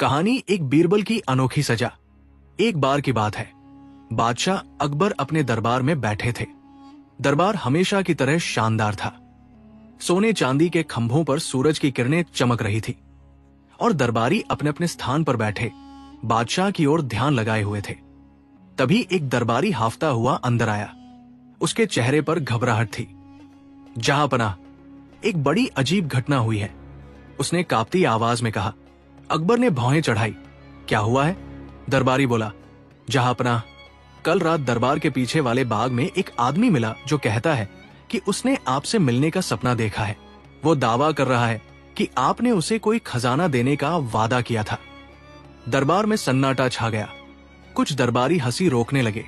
कहानी एक बीरबल की अनोखी सजा। एक बार की बात है, बादशाह अकबर अपने दरबार में बैठे थे। दरबार हमेशा की तरह शानदार था। सोने चांदी के खंभों पर सूरज की किरणें चमक रही थी और दरबारी अपने अपने स्थान पर बैठे बादशाह की ओर ध्यान लगाए हुए थे। तभी एक दरबारी हाफता हुआ अंदर आया। उसके चेहरे पर घबराहट थी। जहांपनाह, एक बड़ी अजीब घटना हुई है, उसने कांपती आवाज में कहा। अकबर ने भौहें चढ़ाई। क्या हुआ है? दरबारी बोला। जहांपनाह, कल रात दरबार के पीछे वाले बाग में एक आदमी मिला जो कहता है कि उसने आपसे मिलने का सपना देखा है। वो दावा कर रहा है कि आपने उसे कोई खजाना देने का वादा किया था। दरबार में सन्नाटा छा गया। कुछ दरबारी हंसी रोकने लगे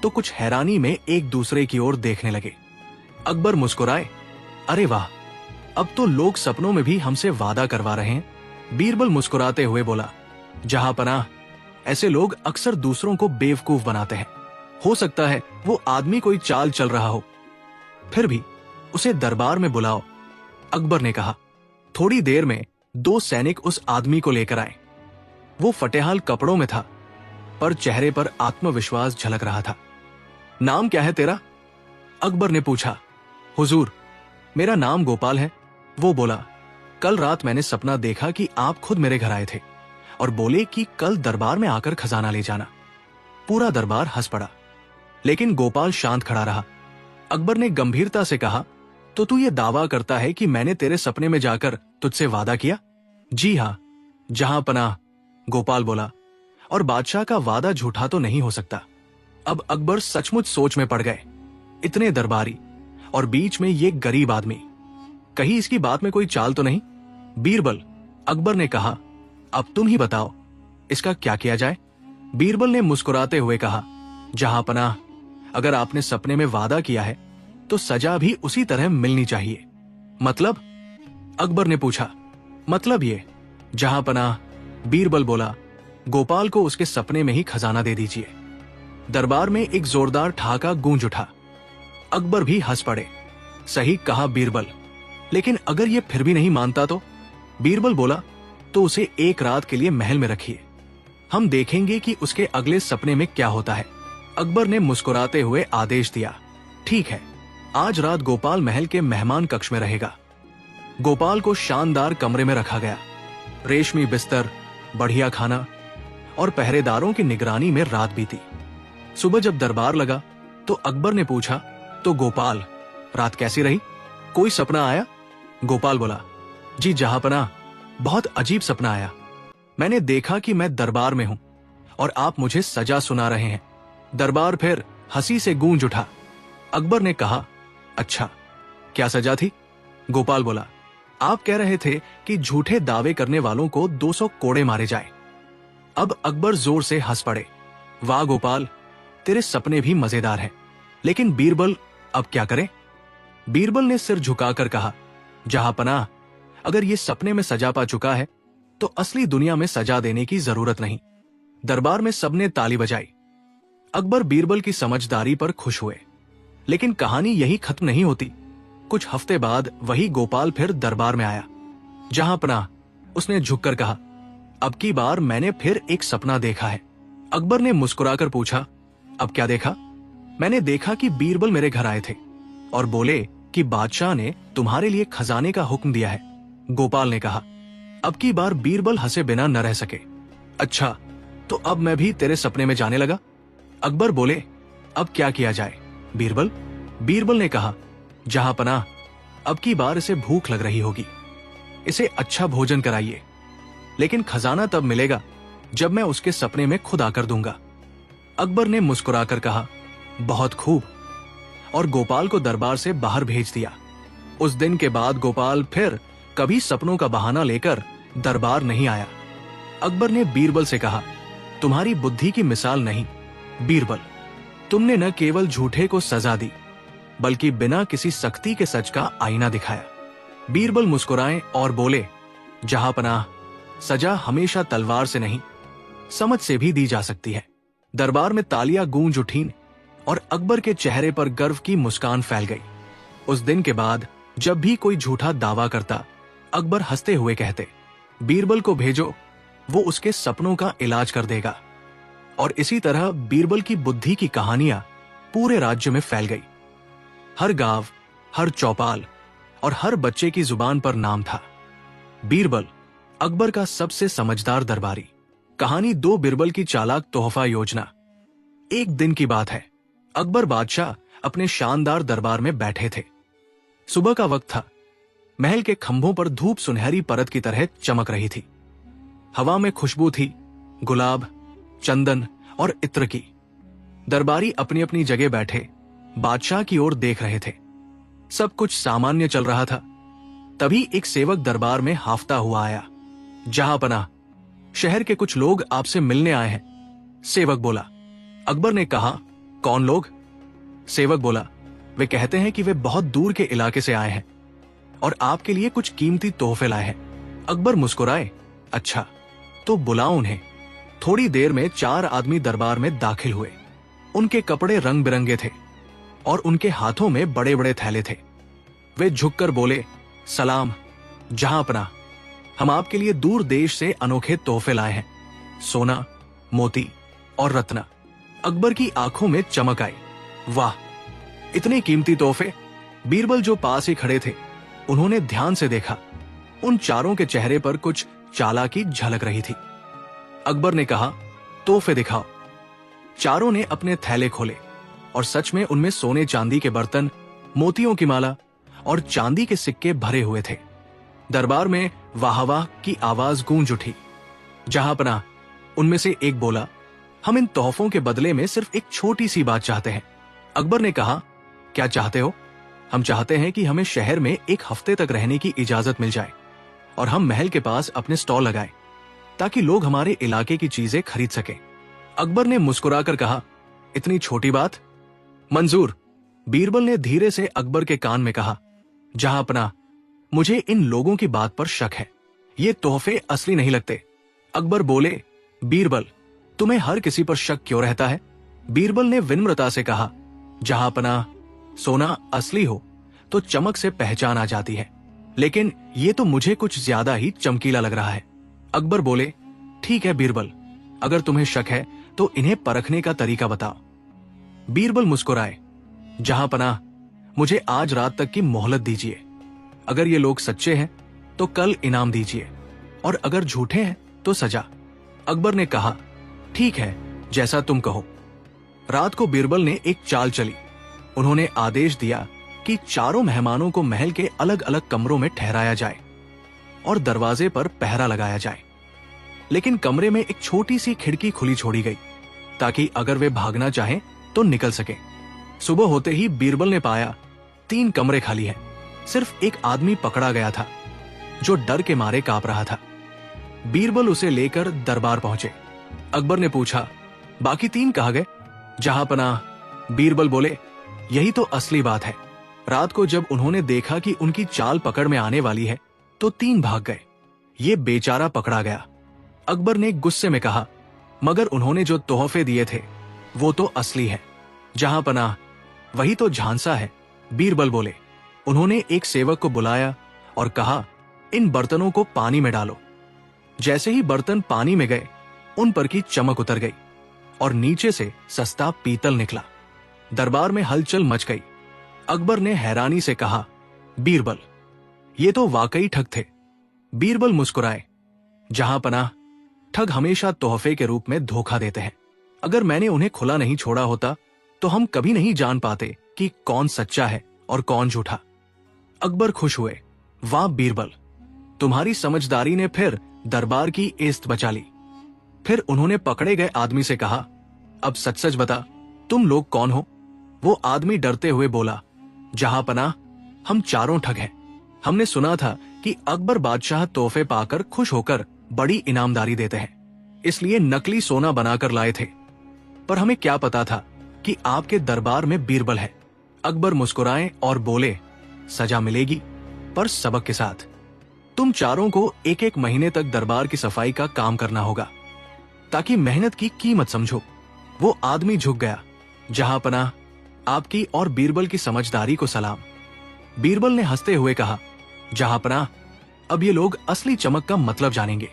तो कुछ हैरानी में एक दूसरे की ओर देखने लगे। अकबर मुस्कुराए। अरे वाह, अब तो लोग सपनों में भी हमसे वादा करवा रहे हैं। बीरबल मुस्कुराते हुए बोला। जहांपनाह, ऐसे लोग अक्सर दूसरों को बेवकूफ बनाते हैं। हो सकता है वो आदमी कोई चाल चल रहा हो। फिर भी उसे दरबार में बुलाओ, अकबर ने कहा। थोड़ी देर में 2 सैनिक उस आदमी को लेकर आए। वो फटेहाल कपड़ों में था, पर चेहरे पर आत्मविश्वास झलक रहा था। नाम क्या है तेरा? अकबर ने पूछा। हुजूर, मेरा नाम गोपाल है, वो बोला। कल रात मैंने सपना देखा कि आप खुद मेरे घर आए थे और बोले कि कल दरबार में आकर खजाना ले जाना। पूरा दरबार हंस पड़ा, लेकिन गोपाल शांत खड़ा रहा। अकबर ने गंभीरता से कहा, तो तू ये दावा करता है कि मैंने तेरे सपने में जाकर तुझसे वादा किया? जी हाँ, जहांपनाह, गोपाल बोला। और बादशाह का वादा झूठा तो नहीं हो सकता। अब अकबर सचमुच सोच में पड़ गए। इतने दरबारी और बीच में ये गरीब आदमी, कहीं इसकी बात में कोई चाल तो नहीं? बीरबल, अकबर ने कहा, अब तुम ही बताओ, इसका क्या किया जाए? बीरबल ने मुस्कुराते हुए कहा। जहांपनाह, अगर आपने सपने में वादा किया है तो सजा भी उसी तरह मिलनी चाहिए। मतलब? अकबर ने पूछा। मतलब ये, जहांपनाह, बीरबल बोला, गोपाल को उसके सपने में ही खजाना दे दीजिए। दरबार में एक जोरदार ठहाका गूंज उठा। अकबर भी हंस पड़े। सही कहा बीरबल, लेकिन अगर ये फिर भी नहीं मानता तो? बीरबल बोला, तो उसे एक रात के लिए महल में रखिए। हम देखेंगे कि उसके अगले सपने में क्या होता है। अकबर ने मुस्कुराते हुए आदेश दिया। ठीक है, आज रात गोपाल महल के मेहमान कक्ष में रहेगा। गोपाल को शानदार कमरे में रखा गया। रेशमी बिस्तर, बढ़िया खाना और पहरेदारों की निगरानी में रात बीती। सुबह जब दरबार लगा तो अकबर ने पूछा, तो गोपाल, रात कैसी रही? कोई सपना आया? गोपाल बोला। जी जहांपनाह, बहुत अजीब सपना आया। मैंने देखा कि मैं दरबार में हूं और आप मुझे सजा सुना रहे हैं। दरबार फिर हंसी से गूंज उठा। अकबर ने कहा, अच्छा, क्या सजा थी? गोपाल बोला, आप कह रहे थे कि झूठे दावे करने वालों को 200 कोड़े मारे जाए। अब अकबर जोर से हंस पड़े। वाह गोपाल, तेरे सपने भी मजेदार हैं। लेकिन बीरबल, अब क्या करें? बीरबल ने सिर झुकाकर कहा, जहांपनाह, अगर ये सपने में सजा पा चुका है तो असली दुनिया में सजा देने की जरूरत नहीं। दरबार में सबने ताली बजाई। अकबर बीरबल की समझदारी पर खुश हुए। लेकिन कहानी यही खत्म नहीं होती। कुछ हफ्ते बाद वही गोपाल फिर दरबार में आया। जहांपनाह, उसने झुककर कहा, अब की बार मैंने फिर एक सपना देखा है। अकबर ने मुस्कुराकर पूछा, अब क्या देखा? मैंने देखा कि बीरबल मेरे घर आए थे और बोले कि बादशाह ने तुम्हारे लिए खजाने का हुक्म दिया है। गोपाल ने कहा। अब की बार बीरबल हंसे बिना न रह सके। अच्छा, तो अब मैं भी तेरे सपने में जाने लगा? अकबर बोले, अब क्या किया जाए बीरबल? बीरबल ने कहा, जहांपनाह, अब की बार इसे भूख लग रही होगी। इसे अच्छा भोजन कराइए, लेकिन खजाना तब मिलेगा जब मैं उसके सपने में खुद आकर दूंगा। अकबर ने मुस्कुराकर कहा, बहुत खूब, और गोपाल को दरबार से बाहर भेज दिया। उस दिन के बाद गोपाल फिर कभी सपनों का बहाना लेकर दरबार नहीं आया। अकबर ने बीरबल से कहा, तुम्हारी बुद्धि की मिसाल नहीं बीरबल, तुमने न केवल झूठे को सजा दी बल्कि बिना किसी सख्ती के सच का आईना दिखाया। बीरबल मुस्कुराए और बोले, जहांपनाह, सजा हमेशा तलवार से नहीं, समझ से भी दी जा सकती है। दरबार में तालियां गूंज उठीं और अकबर के चेहरे पर गर्व की मुस्कान फैल गई। उस दिन के बाद जब भी कोई झूठा दावा करता, अकबर हंसते हुए कहते, बीरबल को भेजो वो उसके सपनों का इलाज कर देगा। और इसी तरह बीरबल की बुद्धि की कहानियां पूरे राज्य में फैल गई। हर गांव, हर चौपाल और हर बच्चे की जुबान पर नाम था बीरबल, अकबर का सबसे समझदार दरबारी। कहानी 2 बीरबल की चालाक तोहफा योजना। एक दिन की बात है, अकबर बादशाह अपने शानदार दरबार में बैठे थे। सुबह का वक्त था। महल के खंभों पर धूप सुनहरी परत की तरह चमक रही थी। हवा में खुशबू थी गुलाब, चंदन और इत्र की। दरबारी अपनी अपनी जगह बैठे बादशाह की ओर देख रहे थे। सब कुछ सामान्य चल रहा था। तभी एक सेवक दरबार में हाफता हुआ आया। जहांपनाह, शहर के कुछ लोग आपसे मिलने आए हैं। सेवक बोला। अकबर ने कहा, कौन लोग? सेवक बोला, वे कहते हैं कि वे बहुत दूर के इलाके से आए हैं और आपके लिए कुछ कीमती तोहफे लाए हैं। अकबर मुस्कुराए, अच्छा तो बुलाओ उन्हें। थोड़ी देर में 4 आदमी दरबार में दाखिल हुए। उनके कपड़े रंग बिरंगे थे और उनके हाथों में बड़े बड़े थैले थे। वे झुककर बोले, सलाम जहांपनाह, हम आपके लिए दूर देश से अनोखे तोहफे लाए हैं, सोना, मोती और रत्न। अकबर की आंखों में चमक आई। वाह, इतने कीमती तोहफे! बीरबल जो पास ही खड़े थे, उन्होंने ध्यान से देखा। उन चारों के चेहरे पर कुछ चालाकी झलक रही थी। अकबर ने कहा, तोहफे दिखाओ। चारों ने अपने थैले खोले और सच में उनमें सोने चांदी के बर्तन, मोतियों की माला और चांदी के सिक्के भरे हुए थे। दरबार में वाह वाह की आवाज गूंज उठी। जहांपनाह, उनमें से एक बोला, हम इन तोहफों के बदले में सिर्फ एक छोटी सी बात चाहते हैं। अकबर ने कहा, क्या चाहते हो? हम चाहते हैं कि हमें शहर में 1 हफ्ते तक रहने की इजाजत मिल जाए और हम महल के पास अपने स्टॉल लगाएं ताकि लोग हमारे इलाके की चीजें खरीद सकें। अकबर ने मुस्कुराकर कहा, इतनी छोटी बात? मंजूर। बीरबल ने धीरे से अकबर के कान में कहा, जहांपनाह, मुझे इन लोगों की बात पर शक है। ये तोहफे असली नहीं लगते। अकबर बोले, बीरबल, तुम्हें हर किसी पर शक क्यों रहता है? बीरबल ने विनम्रता से कहा, जहांपनाह, सोना असली हो तो चमक से पहचान आ जाती है, लेकिन ये तो मुझे कुछ ज्यादा ही चमकीला लग रहा है। अकबर बोले, ठीक है बीरबल, अगर तुम्हें शक है तो इन्हें परखने का तरीका बताओ। बीरबल मुस्कुराए, जहांपनाह, मुझे आज रात तक की मोहलत दीजिए। अगर ये लोग सच्चे हैं तो कल इनाम दीजिए और अगर झूठे हैं तो सजा। अकबर ने कहा, ठीक है, जैसा तुम कहो। रात को बीरबल ने एक चाल चली। उन्होंने आदेश दिया कि चारों मेहमानों को महल के अलग अलग कमरों में ठहराया जाए और दरवाजे पर पहरा लगाया जाए, लेकिन कमरे में एक छोटी सी खिड़की खुली छोड़ी गई ताकि अगर वे भागना चाहें तो निकल सके। सुबह होते ही बीरबल ने पाया 3 कमरे खाली हैं। सिर्फ एक आदमी पकड़ा गया था जो डर के मारे कांप रहा था। बीरबल उसे लेकर दरबार पहुंचे। अकबर ने पूछा, बाकी 3 कहाँ गए? जहांपनाह, बीरबल बोले, यही तो असली बात है। रात को जब उन्होंने देखा कि उनकी चाल पकड़ में आने वाली है तो 3 भाग गए। ये बेचारा पकड़ा गया। अकबर ने गुस्से में कहा, मगर उन्होंने जो तोहफे दिए थे वो तो असली है। जहांपनाह, वही तो झांसा है। बीरबल बोले। उन्होंने एक सेवक को बुलाया और कहा, इन बर्तनों को पानी में डालो। जैसे ही बर्तन पानी में गए, उन पर की चमक उतर गई और नीचे से सस्ता पीतल निकला। दरबार में हलचल मच गई। अकबर ने हैरानी से कहा, बीरबल, ये तो वाकई ठग थे। बीरबल मुस्कुराए, जहांपनाह, ठग हमेशा तोहफे के रूप में धोखा देते हैं। अगर मैंने उन्हें खुला नहीं छोड़ा होता तो हम कभी नहीं जान पाते कि कौन सच्चा है और कौन झूठा। अकबर खुश हुए। वाह बीरबल, तुम्हारी समझदारी ने फिर दरबार की इज्जत बचा ली। फिर उन्होंने पकड़े गए आदमी से कहा, अब सच सच बता, तुम लोग कौन हो? वो आदमी डरते हुए बोला, जहांपनाह, हम चारों ठग हैं। हमने सुना था कि अकबर बादशाह तोहफे पाकर खुश होकर बड़ी इनामदारी देते हैं, इसलिए नकली सोना बनाकर लाए थे। पर हमें क्या पता था कि आपके दरबार में बीरबल है। अकबर मुस्कुराए और बोले, सजा मिलेगी, पर सबक के साथ। तुम चारों को 1-1 महीने तक दरबार की सफाई का काम करना होगा ताकि मेहनत की कीमत समझो। वो आदमी झुक गया। जहांपनाह, आपकी और बीरबल की समझदारी को सलाम। बीरबल ने हंसते हुए कहा, जहांपनाह, अब ये लोग असली चमक का मतलब जानेंगे।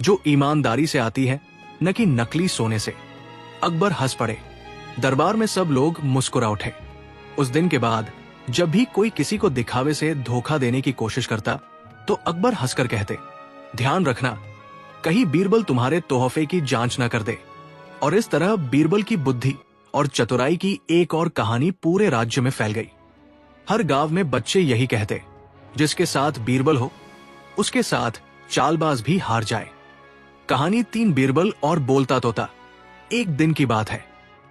जो ईमानदारी से आती है, न कि नकली सोने से। अकबर हंस पड़े। दरबार में सब लोग मुस्कुरा उठे। उस दिन के बाद जब भी कोई किसी को दिखावे से धोखा देने की कोशिश करता तो अकबर हंसकर कहते, ध्यान रखना कहीं बीरबल तुम्हारे तोहफे की जांच न कर दे। और इस तरह बीरबल की बुद्धि और चतुराई की एक और कहानी पूरे राज्य में फैल गई। हर गांव में बच्चे यही कहते, जिसके साथ बीरबल हो उसके साथ चालबाज भी हार जाए। कहानी 3 बीरबल और बोलता तोता। एक दिन की बात है।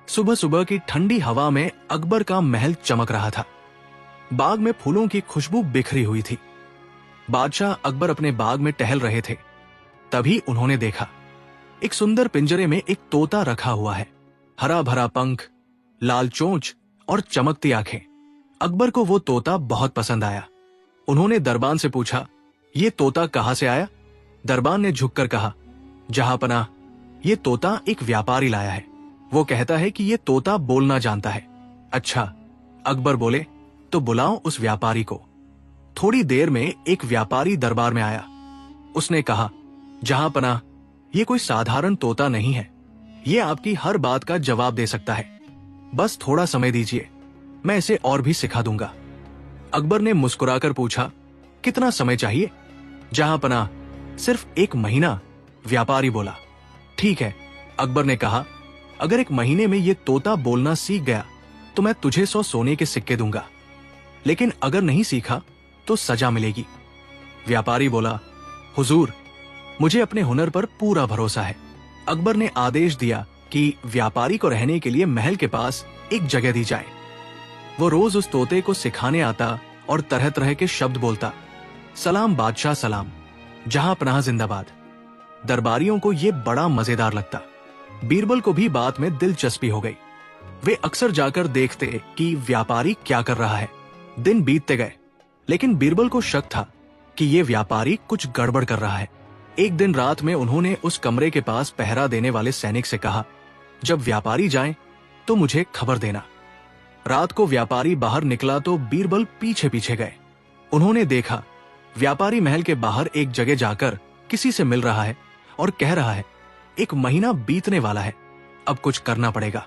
सुबह सुबह की ठंडी हवा में अकबर का महल चमक रहा था। बाग में फूलों की खुशबू बिखरी हुई थी। बादशाह अकबर अपने बाग में टहल रहे थे। तभी उन्होंने देखा एक सुंदर पिंजरे में एक तोता रखा हुआ है। हरा भरा पंख, लाल चोंच और चमकती आंखें। अकबर को वो तोता बहुत पसंद आया। उन्होंने दरबान से पूछा, ये तोता कहां से आया? दरबान ने झुककर कहा, जहांपनाह, ये तोता एक व्यापारी लाया है। वो कहता है कि ये तोता बोलना जानता है। अच्छा, अकबर बोले, तो बुलाओ उस व्यापारी को। थोड़ी देर में एक व्यापारी दरबार में आया। उसने कहा, जहांपनाह, ये कोई साधारण तोता नहीं है। ये आपकी हर बात का जवाब दे सकता है। बस थोड़ा समय दीजिए, मैं इसे और भी सिखा दूंगा। अकबर ने मुस्कुराकर पूछा, कितना समय चाहिए? जहांपनाह, सिर्फ 1 महीना, व्यापारी बोला। ठीक है, अकबर ने कहा, अगर 1 महीने में ये तोता बोलना सीख गया तो मैं तुझे 100 सोने के सिक्के दूंगा, लेकिन अगर नहीं सीखा तो सजा मिलेगी। व्यापारी बोला, हुजूर, मुझे अपने हुनर पर पूरा भरोसा है। अकबर ने आदेश दिया कि व्यापारी को रहने के लिए महल के पास एक जगह दी जाए। वो रोज उस तोते को सिखाने आता और तरह तरह के शब्द बोलता। सलाम बादशाह सलाम, जहांपनाह जिंदाबाद। दरबारियों को ये बड़ा मजेदार लगता। बीरबल को भी बात में दिलचस्पी हो गई। वे अक्सर जाकर देखते कि व्यापारी क्या कर रहा है। दिन बीतते गए, लेकिन बीरबल को शक था कि ये व्यापारी कुछ गड़बड़ कर रहा है। एक दिन रात में उन्होंने उस कमरे के पास पहरा देने वाले सैनिक से कहा, जब व्यापारी जाएं तो मुझे खबर देना। रात को व्यापारी बाहर निकला तो बीरबल पीछे पीछे गए। उन्होंने देखा व्यापारी महल के बाहर एक जगह जाकर किसी से मिल रहा है और कह रहा है, 1 महीना बीतने वाला है, अब कुछ करना पड़ेगा।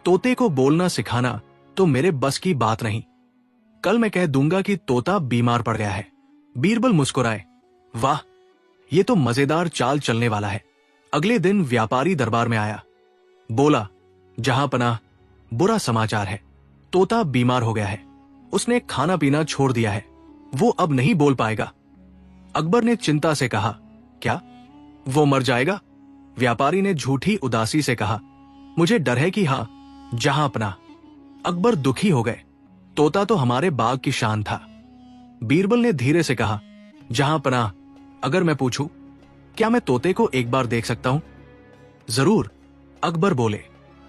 तोते को बोलना सिखाना तो मेरे बस की बात नहीं। कल मैं कह दूंगा कि तोता बीमार पड़ गया है। बीरबल मुस्कुराए, वाह, ये तो मजेदार चाल चलने वाला है। अगले दिन व्यापारी दरबार में आया। बोला, जहांपनाह, बुरा समाचार है, तोता बीमार हो गया है। उसने खाना पीना छोड़ दिया है, वो अब नहीं बोल पाएगा। अकबर ने चिंता से कहा, क्या वो मर जाएगा? व्यापारी ने झूठी उदासी से कहा, मुझे डर है कि हाँ, जहांपनाह। अकबर दुखी हो गए। तोता तो हमारे बाग की शान था। बीरबल ने धीरे से कहा, जहांपनाह, अगर मैं पूछूं, क्या मैं तोते को एक बार देख सकता हूं? जरूर, अकबर बोले।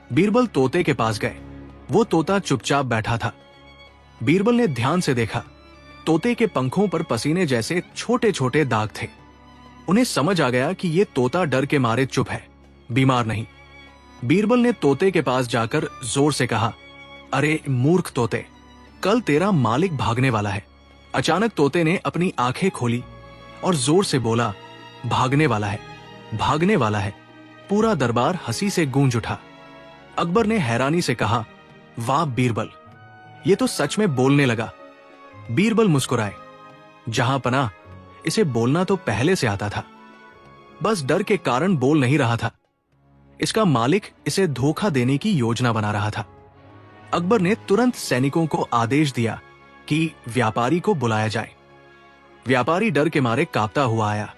बीरबल तोते के पास गए। वो तोता चुपचाप बैठा था। बीरबल ने ध्यान से देखा। तोते के पंखों पर पसीने जैसे छोटे छोटे दाग थे। उन्हें समझ आ गया कि ये तोता डर के मारे चुप है, बीमार नहीं। बीरबल ने तोते के पास जाकर जोर से कहा, अरे मूर्ख तोते, कल तेरा मालिक भागने वाला है। अचानक तोते ने अपनी आंखें खोली और जोर से बोला, भागने वाला है, भागने वाला है। पूरा दरबार हंसी से गूंज उठा। अकबर ने हैरानी से कहा, वाह बीरबल, ये तो सच में बोलने लगा। बीरबल मुस्कुराए, जहांपनाह, इसे बोलना तो पहले से आता था, बस डर के कारण बोल नहीं रहा था। इसका मालिक इसे धोखा देने की योजना बना रहा था। अकबर ने तुरंत सैनिकों को आदेश दिया कि व्यापारी को बुलाया जाए। व्यापारी डर के मारे कांपता हुआ आया।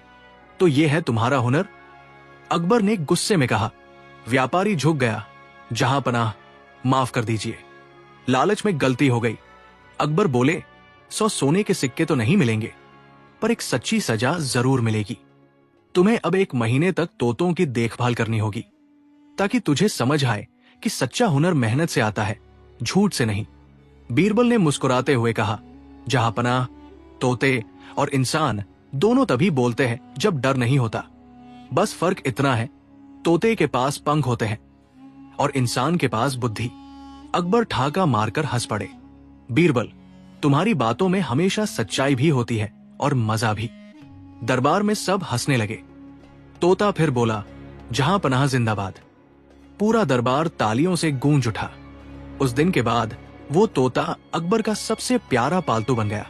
तो ये है तुम्हारा हुनर? अकबर ने गुस्से में कहा। व्यापारी झुक गया, जहांपनाह, माफ कर दीजिए, लालच में गलती हो गई। अकबर बोले, 100 सोने के सिक्के तो नहीं मिलेंगे, पर एक सच्ची सजा जरूर मिलेगी। तुम्हें अब 1 महीने तक तोतों की देखभाल करनी होगी, ताकि तुझे समझ आए कि सच्चा हुनर मेहनत से आता है, झूठ से नहीं। बीरबल ने मुस्कुराते हुए कहा, जहांपनाह, तोते और इंसान दोनों तभी बोलते हैं जब डर नहीं होता। बस फर्क इतना है, तोते के पास पंख होते हैं और इंसान के पास बुद्धि। अकबर ठाका मारकर हंस पड़े। बीरबल, तुम्हारी बातों में हमेशा सच्चाई भी होती है और मजा भी। दरबार में सब हंसने लगे। तोता फिर बोला, जहां पनाह जिंदाबाद। पूरा दरबार तालियों से गूंज उठा। उस दिन के बाद वो तोता अकबर का सबसे प्यारा पालतू बन गया,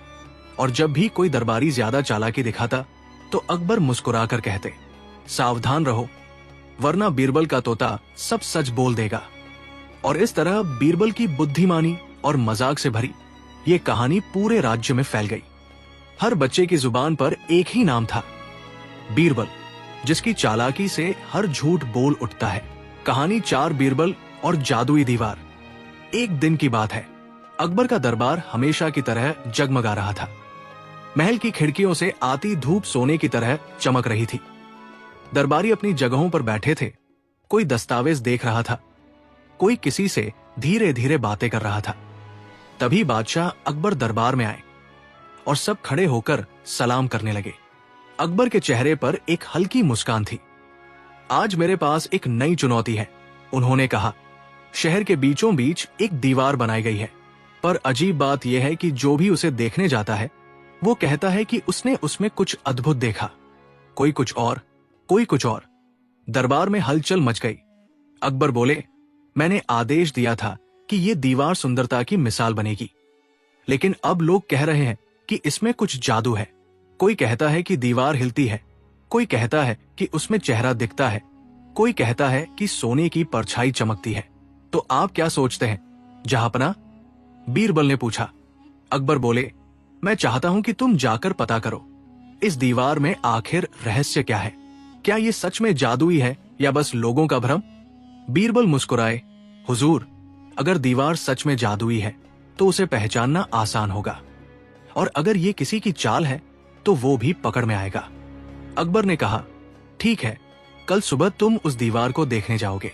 और जब भी कोई दरबारी ज्यादा चालाकी दिखाता तो अकबर मुस्कुराकर कहते, सावधान रहो, वरना बीरबल का तोता सब सच बोल देगा। और इस तरह बीरबल की बुद्धिमानी और मजाक से भरी ये कहानी पूरे राज्य में फैल गई। हर बच्चे की जुबान पर एक ही नाम था, बीरबल, जिसकी चालाकी से हर झूठ बोल उठता है। कहानी 4 बीरबल और जादुई दीवार। एक दिन की बात है, अकबर का दरबार हमेशा की तरह जगमगा रहा था। महल की खिड़कियों से आती धूप सोने की तरह चमक रही थी। दरबारी अपनी जगहों पर बैठे थे। कोई दस्तावेज देख रहा था, कोई किसी से धीरे धीरे बातें कर रहा था। तभी बादशाह अकबर दरबार में आए और सब खड़े होकर सलाम करने लगे। अकबर के चेहरे पर एक हल्की मुस्कान थी। आज मेरे पास एक नई चुनौती है, उन्होंने कहा। शहर के बीचों बीच एक दीवार बनाई गई है, पर अजीब बात यह है कि जो भी उसे देखने जाता है वो कहता है कि उसने उसमें कुछ अद्भुत देखा। कोई कुछ और, कोई कुछ और। दरबार में हलचल मच गई। अकबर बोले, मैंने आदेश दिया था कि ये दीवार सुंदरता की मिसाल बनेगी, लेकिन अब लोग कह रहे हैं कि इसमें कुछ जादू है। कोई कहता है कि दीवार हिलती है, कोई कहता है कि उसमें चेहरा दिखता है, कोई कहता है कि सोने की परछाई चमकती है। तो आप क्या सोचते हैं जहांपना? बीरबल ने पूछा। अकबर बोले, मैं चाहता हूं कि तुम जाकर पता करो, इस दीवार में आखिर रहस्य क्या है। क्या ये सच में जादुई है या बस लोगों का भ्रम? बीरबल मुस्कुराए, हुजूर, अगर दीवार सच में जादुई है तो उसे पहचानना आसान होगा, और अगर ये किसी की चाल है तो वो भी पकड़ में आएगा। अकबर ने कहा, ठीक है, कल सुबह तुम उस दीवार को देखने जाओगे।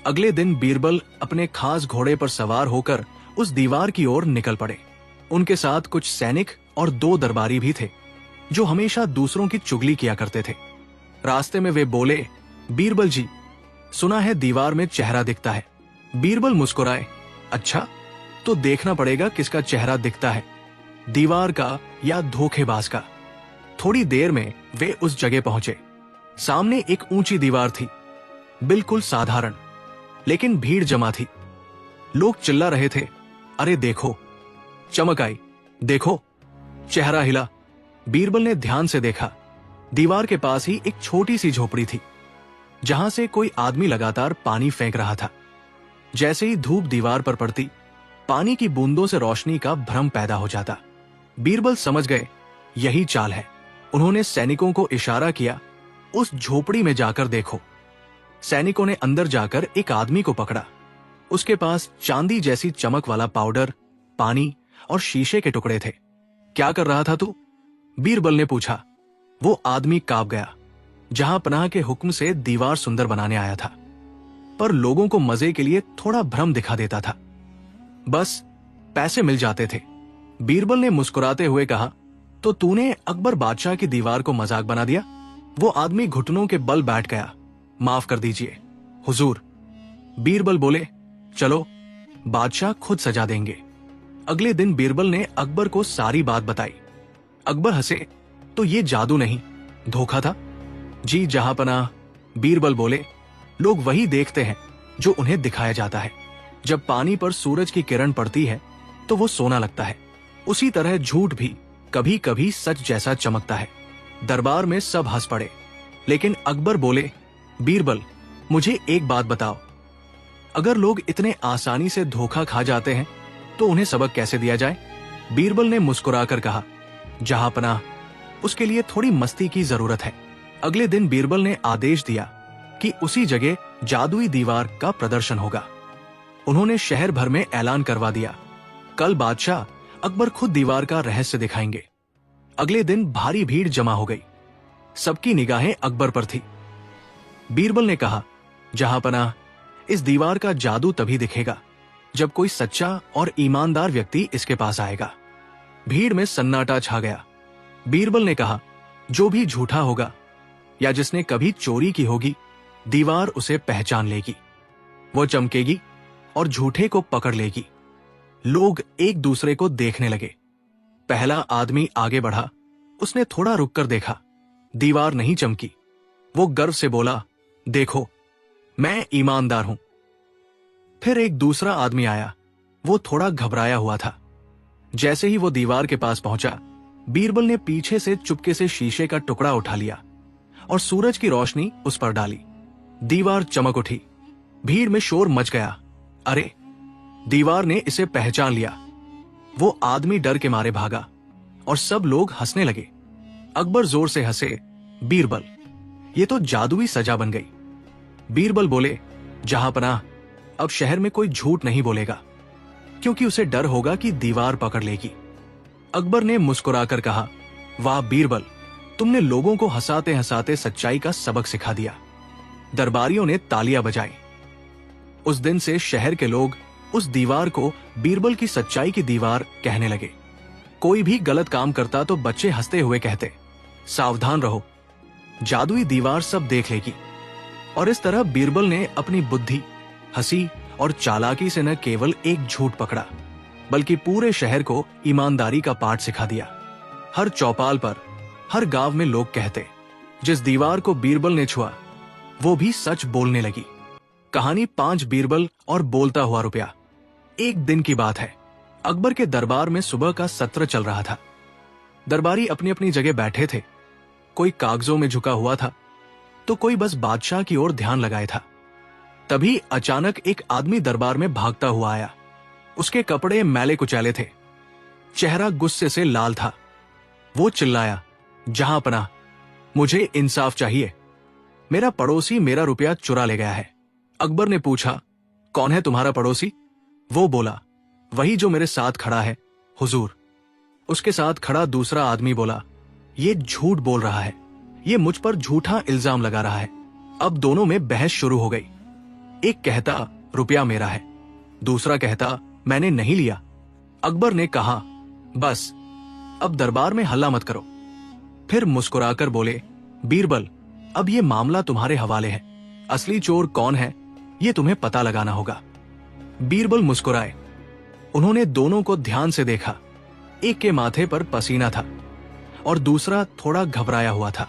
अगले दिन बीरबल अपने खास घोड़े पर सवार होकर उस दीवार की ओर निकल पड़े। उनके साथ कुछ सैनिक और 2 दरबारी भी थे, जो हमेशा दूसरों की चुगली किया करते थे। रास्ते में वे बोले, बीरबल जी, सुना है दीवार में चेहरा दिखता है। बीरबल मुस्कुराए, अच्छा, तो देखना पड़ेगा किसका चेहरा दिखता है, दीवार का या धोखेबाज का। थोड़ी देर में वे उस जगह पहुंचे। सामने एक ऊंची दीवार थी, बिल्कुल साधारण, लेकिन भीड़ जमा थी। लोग चिल्ला रहे थे, अरे देखो, चमक आई, देखो, चेहरा हिला। बीरबल ने ध्यान से देखा। दीवार के पास ही एक छोटी सी झोपड़ी थी, जहां से कोई आदमी लगातार पानी फेंक रहा था। जैसे ही धूप दीवार पर पड़ती, पानी की बूंदों से रोशनी का भ्रम पैदा हो जाता। बीरबल समझ गए, यही चाल है। उन्होंने सैनिकों को इशारा किया, उस झोपड़ी में जाकर देखो। सैनिकों ने अंदर जाकर एक आदमी को पकड़ा। उसके पास चांदी जैसी चमक वाला पाउडर, पानी और शीशे के टुकड़े थे। क्या कर रहा था तू? बीरबल ने पूछा। वो आदमी कांप गया। जहां पनाह के हुक्म से दीवार सुंदर बनाने आया था, पर लोगों को मजे के लिए थोड़ा भ्रम दिखा देता था, बस पैसे मिल जाते थे। बीरबल ने मुस्कुराते हुए कहा, तो तूने अकबर बादशाह की दीवार को मजाक बना दिया? वो आदमी घुटनों के बल बैठ गया। माफ कर दीजिए हुजूर। बीरबल बोले, चलो, बादशाह खुद सजा देंगे। अगले दिन बीरबल ने अकबर को सारी बात बताई। अकबर हंसे, तो ये जादू नहीं, धोखा था। जी जहांपनाह, बीरबल बोले, लोग वही देखते हैं जो उन्हें दिखाया जाता है। जब पानी पर सूरज की किरण पड़ती है तो वो सोना लगता है, उसी तरह झूठ भी कभी कभी सच जैसा चमकता है। दरबार में सब हंस पड़े, लेकिन अकबर बोले, बीरबल, मुझे एक बात बताओ, अगर लोग इतने आसानी से धोखा खा जाते हैं तो उन्हें सबक कैसे दिया जाए? बीरबल ने मुस्कुराकर कहा, जहांपनाह, उसके लिए थोड़ी मस्ती की जरूरत है। अगले दिन बीरबल ने आदेश दिया कि उसी जगह जादुई दीवार का प्रदर्शन होगा। उन्होंने शहर भर में ऐलान करवा दिया, कल बादशाह अकबर खुद दीवार का रहस्य दिखाएंगे। अगले दिन भारी भीड़ जमा हो गई। सबकी निगाहें अकबर पर थी। बीरबल ने कहा, जहांपनाह, इस दीवार का जादू तभी दिखेगा जब कोई सच्चा और ईमानदार व्यक्ति इसके पास आएगा। भीड़ में सन्नाटा छा गया। बीरबल ने कहा, जो भी झूठा होगा या जिसने कभी चोरी की होगी, दीवार उसे पहचान लेगी। वो चमकेगी और झूठे को पकड़ लेगी। लोग एक दूसरे को देखने लगे। पहला आदमी आगे बढ़ा। उसने थोड़ा रुककर देखा। दीवार नहीं चमकी, वो गर्व से बोला, देखो, मैं ईमानदार हूं। फिर एक दूसरा आदमी आया। वो थोड़ा घबराया हुआ था। जैसे ही वो दीवार के पास पहुंचा, बीरबल ने पीछे से चुपके से शीशे का टुकड़ा उठा लिया और सूरज की रोशनी उस पर डाली। दीवार चमक उठी। भीड़ में शोर मच गया। अरे, दीवार ने इसे पहचान लिया। वो आदमी डर के मारे भागा और सब लोग हंसने लगे। अकबर जोर से हंसे, बीरबल, ये तो जादुई सजा बन गई। बीरबल बोले, जहांपनाह, अब शहर में कोई झूठ नहीं बोलेगा, क्योंकि उसे डर होगा कि दीवार पकड़ लेगी। अकबर ने मुस्कुराकर कहा, वाह बीरबल, तुमने लोगों को हंसाते हंसाते सच्चाई का सबक सिखा दिया। दरबारियों ने तालियां बजाई। उस दिन से शहर के लोग उस दीवार को बीरबल की सच्चाई की दीवार कहने लगे। कोई भी गलत काम करता तो बच्चे हंसते हुए कहते, सावधान रहो, जादुई दीवार सब देख लेगी। और इस तरह बीरबल ने अपनी बुद्धि, हंसी और चालाकी से न केवल एक झूठ पकड़ा, बल्कि पूरे शहर को ईमानदारी का पाठ सिखा दिया। हर चौपाल पर, हर गांव में लोग कहते, जिस दीवार को बीरबल ने छुआ वो भी सच बोलने लगी। कहानी 5 बीरबल और बोलता हुआ रुपया। एक दिन की बात है। अकबर के दरबार में सुबह का सत्र चल रहा था। दरबारी अपनी अपनी जगह बैठे थे। कोई कागजों में झुका हुआ था तो कोई बस बादशाह की ओर ध्यान लगाए था। तभी अचानक एक आदमी दरबार में भागता हुआ आया। उसके कपड़े मैले कुचैले थे, चेहरा गुस्से से लाल था। वो चिल्लाया, जहांपनाह, मुझे इंसाफ चाहिए। मेरा पड़ोसी मेरा रुपया चुरा ले गया है। अकबर ने पूछा, कौन है तुम्हारा पड़ोसी? वो बोला, वही जो मेरे साथ खड़ा है, हुजूर। उसके साथ खड़ा दूसरा आदमी बोला, ये झूठ बोल रहा है, ये मुझ पर झूठा इल्जाम लगा रहा है। अब दोनों में बहस शुरू हो गई। एक कहता, रुपया मेरा है। दूसरा कहता, मैंने नहीं लिया। अकबर ने कहा, बस, अब दरबार में हल्ला मत करो। फिर मुस्कुराकर बोले, बीरबल, अब ये मामला तुम्हारे हवाले है। असली चोर कौन है ये तुम्हें पता लगाना होगा। बीरबल मुस्कुराए। उन्होंने दोनों को ध्यान से देखा। एक के माथे पर पसीना था और दूसरा थोड़ा घबराया हुआ था,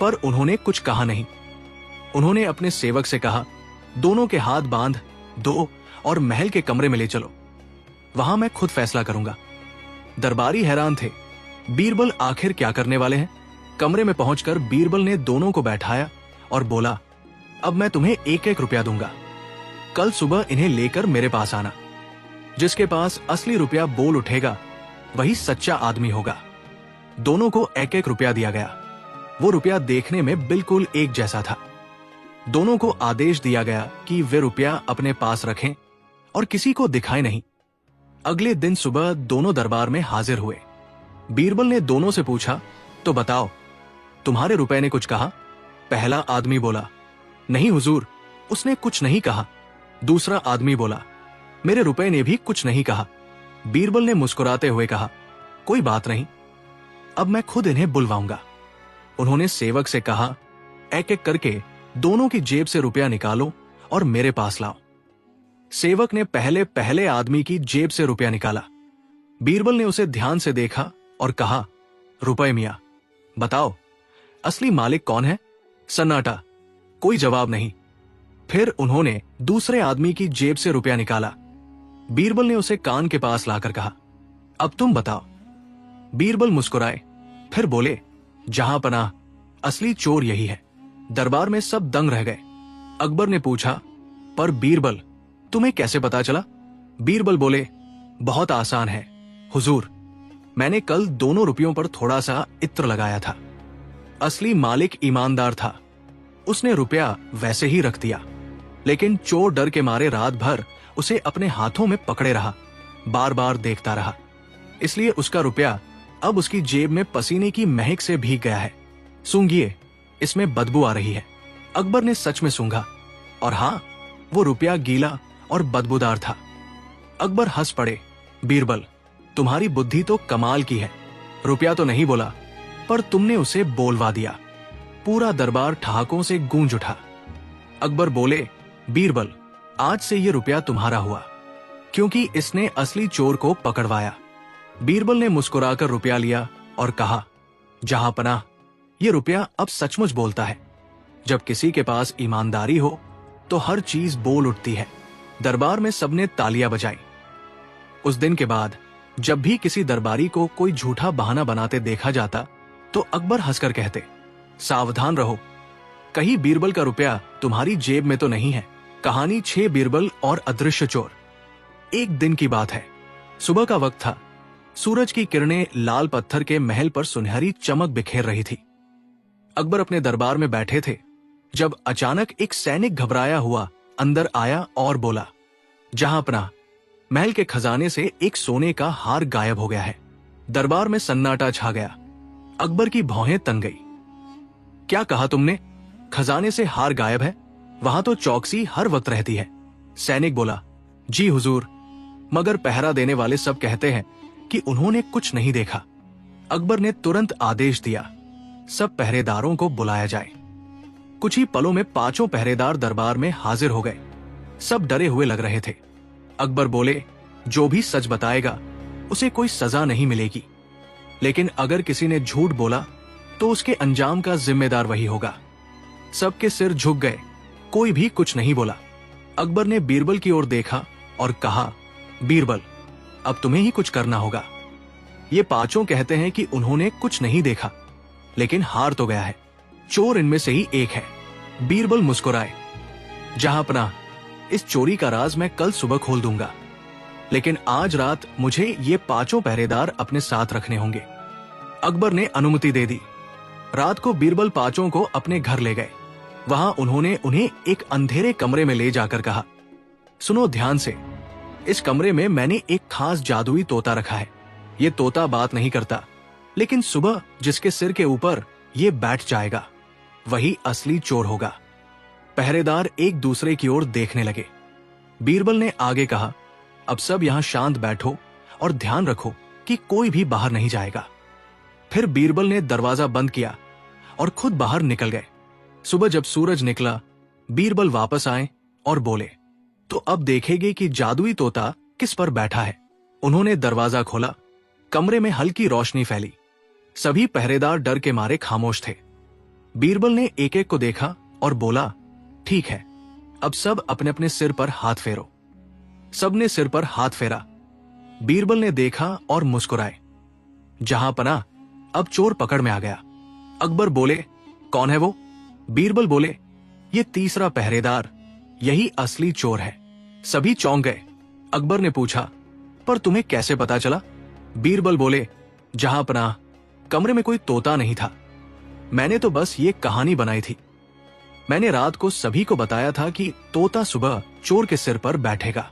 पर उन्होंने कुछ कहा नहीं। उन्होंने अपने सेवक से कहा, दोनों के हाथ बांध दो और महल के कमरे में ले चलो, वहां मैं खुद फैसला करूंगा। दरबारी हैरान थे, बीरबल आखिर क्या करने वाले हैं। कमरे में पहुंचकर बीरबल ने दोनों को बैठाया और बोला, अब मैं तुम्हें 1-1 रुपया दूंगा। कल सुबह इन्हें लेकर मेरे पास आना। जिसके पास असली रुपया बोल उठेगा वही सच्चा आदमी होगा। दोनों को 1-1 रुपया दिया गया। वो रुपया देखने में बिल्कुल एक जैसा था। दोनों को आदेश दिया गया कि वे रुपया अपने पास रखें और किसी को दिखाए नहीं। अगले दिन सुबह दोनों दरबार में हाजिर हुए। बीरबल ने दोनों से पूछा, तो बताओ, तुम्हारे रुपए ने कुछ कहा? पहला आदमी बोला, नहीं हुजूर, उसने कुछ नहीं कहा। दूसरा आदमी बोला, मेरे रुपए ने भी कुछ नहीं कहा। बीरबल ने मुस्कुराते हुए कहा, कोई बात नहीं, अब मैं खुद इन्हें बुलवाऊंगा। उन्होंने सेवक से कहा, एक एक करके दोनों की जेब से रुपया निकालो और मेरे पास लाओ। सेवक ने पहले आदमी की जेब से रुपया निकाला। बीरबल ने उसे ध्यान से देखा और कहा, रुपए मियां, बताओ, असली मालिक कौन है? सन्नाटा, कोई जवाब नहीं। फिर उन्होंने दूसरे आदमी की जेब से रुपया निकाला। बीरबल ने उसे कान के पास लाकर कहा, अब तुम बताओ। बीरबल मुस्कुराए, फिर बोले, जहांपनाह, असली चोर यही है। दरबार में सब दंग रह गए। अकबर ने पूछा, पर बीरबल, तुम्हें कैसे पता चला? बीरबल बोले, बहुत आसान है हुजूर, मैंने कल दोनों रुपयों पर थोड़ा सा इत्र लगाया था। असली मालिक ईमानदार था, उसने रुपया वैसे ही रख दिया, लेकिन चोर डर के मारे रात भर उसे अपने हाथों में पकड़े रहा, बार बार देखता रहा। इसलिए उसका रुपया अब उसकी जेब में पसीने की महक से भीग गया है। सूंघिए, इसमें बदबू आ रही है। अकबर ने सच में सूंघा और हाँ, वो रुपया गीला और बदबूदार था। अकबर हंस पड़े, बीरबल, तुम्हारी बुद्धि तो कमाल की है। रुपया तो नहीं बोला, पर तुमने उसे बोलवा दिया। पूरा दरबार ठहाकों से गूंज उठा। अकबर बोले, बीरबल, आज से ये रुपया तुम्हारा हुआ, क्योंकि इसने असली चोर को पकड़वाया। बीरबल ने मुस्कुराकर रुपया लिया और कहा, जहांपनाह, ये रुपया अब सचमुच बोलता है। जब किसी के पास ईमानदारी हो तो हर चीज बोल उठती है। दरबार में सबने तालियां बजाई। उस दिन के बाद जब भी किसी दरबारी को कोई झूठा बहाना बनाते देखा जाता तो अकबर हंसकर कहते, सावधान रहो, कहीं बीरबल का रुपया तुम्हारी जेब में तो नहीं है। कहानी 6 बीरबल और अदृश्य चोर। एक दिन की बात है, सुबह का वक्त था। सूरज की किरणें लाल पत्थर के महल पर सुनहरी चमक बिखेर रही थी। अकबर अपने दरबार में बैठे थे जब अचानक एक सैनिक घबराया हुआ अंदर आया और बोला, जहांपनाह, महल के खजाने से एक सोने का हार गायब हो गया है। दरबार में सन्नाटा छा गया। अकबर की भौहें तन गई। क्या कहा तुमने? खजाने से हार गायब है? वहां तो चौकसी हर वक्त रहती है। सैनिक बोला, जी हुजूर, मगर पहरा देने वाले सब कहते हैं कि उन्होंने कुछ नहीं देखा। अकबर ने तुरंत आदेश दिया, सब पहरेदारों को बुलाया जाए। कुछ ही पलों में 5 पहरेदार दरबार में हाजिर हो गए। सब डरे हुए लग रहे थे। अकबर बोले, जो भी सच बताएगा उसे कोई सजा नहीं मिलेगी, लेकिन अगर किसी ने झूठ बोला तो उसके अंजाम का जिम्मेदार वही होगा। सबके सिर झुक गए, कोई भी कुछ नहीं बोला। अकबर ने बीरबल की ओर देखा और कहा, बीरबल, अब तुम्हें ही कुछ करना होगा। ये 5 कहते हैं कि उन्होंने कुछ नहीं देखा, लेकिन हार तो गया है। चोर इनमें से ही एक है। बीरबल मुस्कुराए, जहांपनाह, इस चोरी का राज मैं कल सुबह खोल दूंगा, लेकिन आज रात मुझे ये 5 पहरेदार अपने साथ रखने होंगे। अकबर ने अनुमति दे दी। रात को बीरबल 5 को अपने घर ले गए। वहां उन्होंने उन्हें एक अंधेरे कमरे में ले जाकर कहा, सुनो ध्यान से, इस कमरे में मैंने एक खास जादुई तोता रखा है। ये तोता बात नहीं करता, लेकिन सुबह जिसके सिर के ऊपर ये बैठ जाएगा वही असली चोर होगा। पहरेदार एक दूसरे की ओर देखने लगे। बीरबल ने आगे कहा, अब सब यहां शांत बैठो और ध्यान रखो कि कोई भी बाहर नहीं जाएगा। फिर बीरबल ने दरवाजा बंद किया और खुद बाहर निकल गए। सुबह जब सूरज निकला, बीरबल वापस आए और बोले, तो अब देखेंगे कि जादुई तोता किस पर बैठा है। उन्होंने दरवाजा खोला। कमरे में हल्की रोशनी फैली। सभी पहरेदार डर के मारे खामोश थे। बीरबल ने एक एक को देखा और बोला, ठीक है, अब सब अपने अपने सिर पर हाथ फेरो। सबने सिर पर हाथ फेरा। बीरबल ने देखा और मुस्कुराए, जहांपनाह, अब चोर पकड़ में आ गया। अकबर बोले, कौन है वो? बीरबल बोले, ये तीसरा पहरेदार, यही असली चोर है। सभी चौंक गए। अकबर ने पूछा, पर तुम्हें कैसे पता चला? बीरबल बोले, जहांपनाह, कमरे में कोई तोता नहीं था। मैंने तो बस ये कहानी बनाई थी। मैंने रात को सभी को बताया था कि तोता सुबह चोर के सिर पर बैठेगा,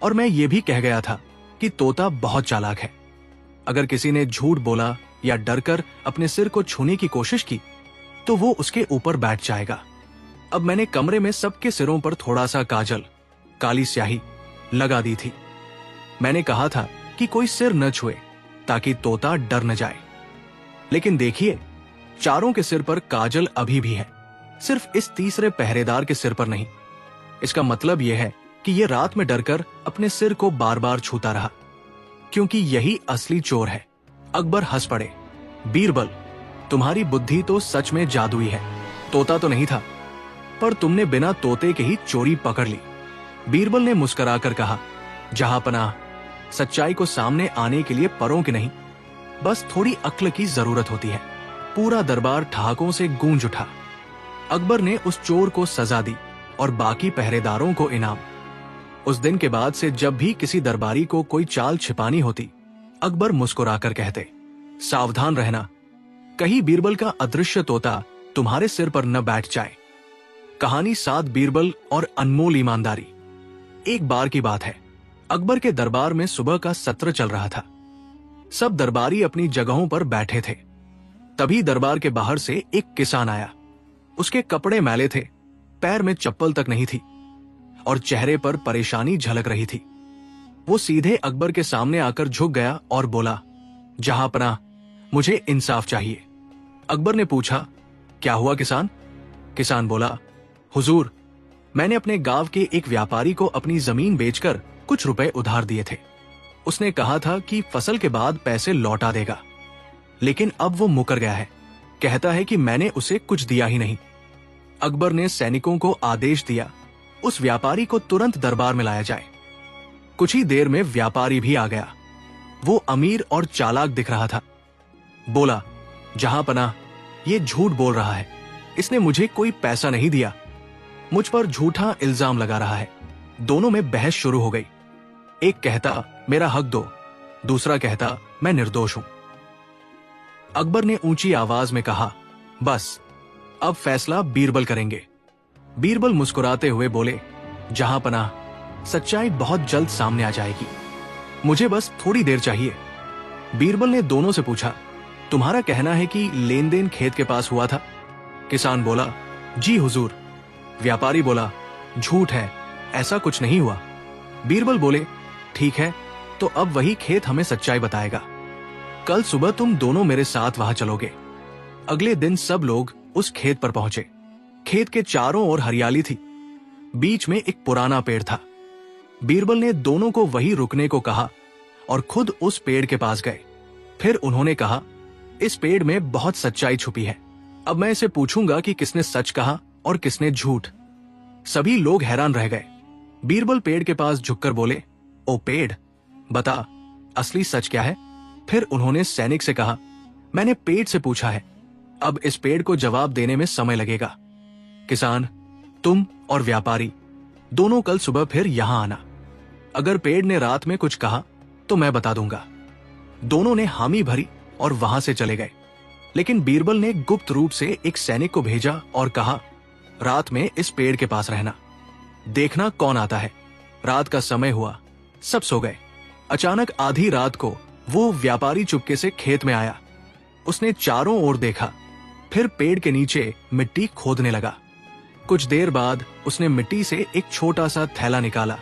और मैं ये भी कह गया था कि तोता बहुत चालाक है। अगर किसी ने झूठ बोला या डरकर अपने सिर को छूने की कोशिश की तो वो उसके ऊपर बैठ जाएगा। अब मैंने कमरे में सबके सिरों पर थोड़ा सा काजल, काली स्याही लगा दी थी। मैंने कहा था कि कोई सिर न छुए ताकि तोता डर न जाए। लेकिन देखिए, चारों के सिर पर काजल अभी भी है, सिर्फ इस तीसरे पहरेदार के सिर पर नहीं। इसका मतलब यह है कि यह रात में डरकर अपने सिर को बार बार छूता रहा, क्योंकि यही असली चोर है। अकबर हंस पड़े। बीरबल, तुम्हारी बुद्धि तो सच में जादुई है। तोता तो नहीं था, पर तुमने बिना तोते के ही चोरी पकड़ ली। बीरबल ने मुस्कुराकर कहा, जहांपनाह, सच्चाई को सामने आने के लिए परों की नहीं, बस थोड़ी अक्ल की जरूरत होती है। पूरा दरबार ठहाकों से गूंज उठा। अकबर ने उस चोर को सजा दी और बाकी पहरेदारों को इनाम। उस दिन के बाद से जब भी किसी दरबारी को कोई चाल छिपानी होती, अकबर मुस्कुराकर कहते, सावधान रहना, कहीं बीरबल का अदृश्य तोता तुम्हारे सिर पर न बैठ जाए। कहानी 7 बीरबल और अनमोल ईमानदारी। एक बार की बात है, अकबर के दरबार में सुबह का सत्र चल रहा था। सब दरबारी अपनी जगहों पर बैठे थे। तभी दरबार के बाहर से एक किसान आया। उसके कपड़े मैले थे, पैर में चप्पल तक नहीं थी और चेहरे पर परेशानी झलक रही थी। वो सीधे अकबर के सामने आकर झुक गया और बोला, जहांपनाह, मुझे इंसाफ चाहिए। अकबर ने पूछा, क्या हुआ किसान? किसान बोला, हुजूर, मैंने अपने गांव के एक व्यापारी को अपनी जमीन बेचकर कुछ रुपए उधार दिए थे। उसने कहा था कि फसल के बाद पैसे लौटा देगा, लेकिन अब वो मुकर गया है। कहता है कि मैंने उसे कुछ दिया ही नहीं। अकबर ने सैनिकों को आदेश दिया उस व्यापारी को तुरंत दरबार में लाया जाए। कुछ ही देर में व्यापारी भी आ गया। वो अमीर और चालाक दिख रहा था। बोला, जहांपनाह, ये झूठ बोल रहा है, इसने मुझे कोई पैसा नहीं दिया, मुझ पर झूठा इल्जाम लगा रहा है। दोनों में बहस शुरू हो गई। एक कहता, मेरा हक दो, दूसरा कहता, मैं निर्दोष हूं। अकबर ने ऊंची आवाज में कहा, बस अब फैसला बीरबल करेंगे। बीरबल मुस्कुराते हुए बोले, जहांपनाह, सच्चाई बहुत जल्द सामने आ जाएगी, मुझे बस थोड़ी देर चाहिए। बीरबल ने दोनों से पूछा, तुम्हारा कहना है कि लेन देन खेत के पास हुआ था? किसान बोला, जी हुजूर। व्यापारी बोला, झूठ है, ऐसा कुछ नहीं हुआ। बीरबल बोले, ठीक है, तो अब वही खेत हमें सच्चाई बताएगा। कल सुबह तुम दोनों मेरे साथ वहां चलोगे। अगले दिन सब लोग उस खेत पर पहुंचे। खेत के चारों ओर हरियाली थी, बीच में एक पुराना पेड़ था। बीरबल ने दोनों को वहीं रुकने को कहा और खुद उस पेड़ के पास गए। फिर उन्होंने कहा, इस पेड़ में बहुत सच्चाई छुपी है। अब मैं इसे पूछूंगा कि किसने सच कहा और किसने झूठ। सभी लोग हैरान रह गए। बीरबल पेड़ के पास झुककर बोले, ओ पेड़, बता असली सच क्या है? फिर उन्होंने सैनिक से कहा, मैंने पेड़ से पूछा है, अब इस पेड़ को जवाब देने में समय लगेगा। किसान, तुम और व्यापारी दोनों कल सुबह फिर यहां आना। अगर पेड़ ने रात में कुछ कहा तो मैं बता दूंगा। दोनों ने हामी भरी और वहां से चले गए। लेकिन बीरबल ने गुप्त रूप से एक सैनिक को भेजा और कहा, रात में इस पेड़ के पास रहना, देखना कौन आता है। रात का समय हुआ, सब सो गए। अचानक आधी रात को वो व्यापारी चुपके से खेत में आया। उसने चारों ओर देखा, फिर पेड़ के नीचे मिट्टी खोदने लगा। कुछ देर बाद उसने मिट्टी से एक छोटा सा थैला निकाला।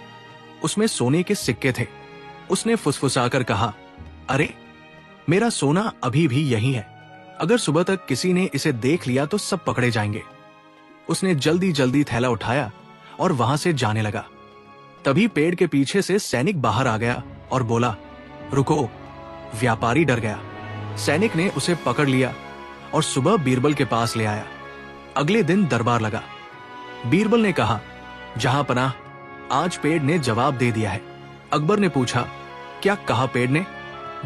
उसमें सोने के सिक्के थे। उसने फुसफुसाकर कहा, अरे, मेरा सोना अभी भी यही है। अगर सुबह तक किसी ने इसे देख लिया तो सब पकड़े जाएंगे। उसने जल्दी जल्दी थैला उठाया और वहां से जाने लगा। तभी पेड़ के पीछे से सैनिक बाहर आ गया और बोला, रुको। व्यापारी डर गया। सैनिक ने उसे पकड़ लिया और सुबह बीरबल के पास ले आया। अगले दिन दरबार लगा। बीरबल ने कहा, जहांपनाह, आज पेड़ ने जवाब दे दिया है। अकबर ने पूछा, क्या कहा पेड़ ने?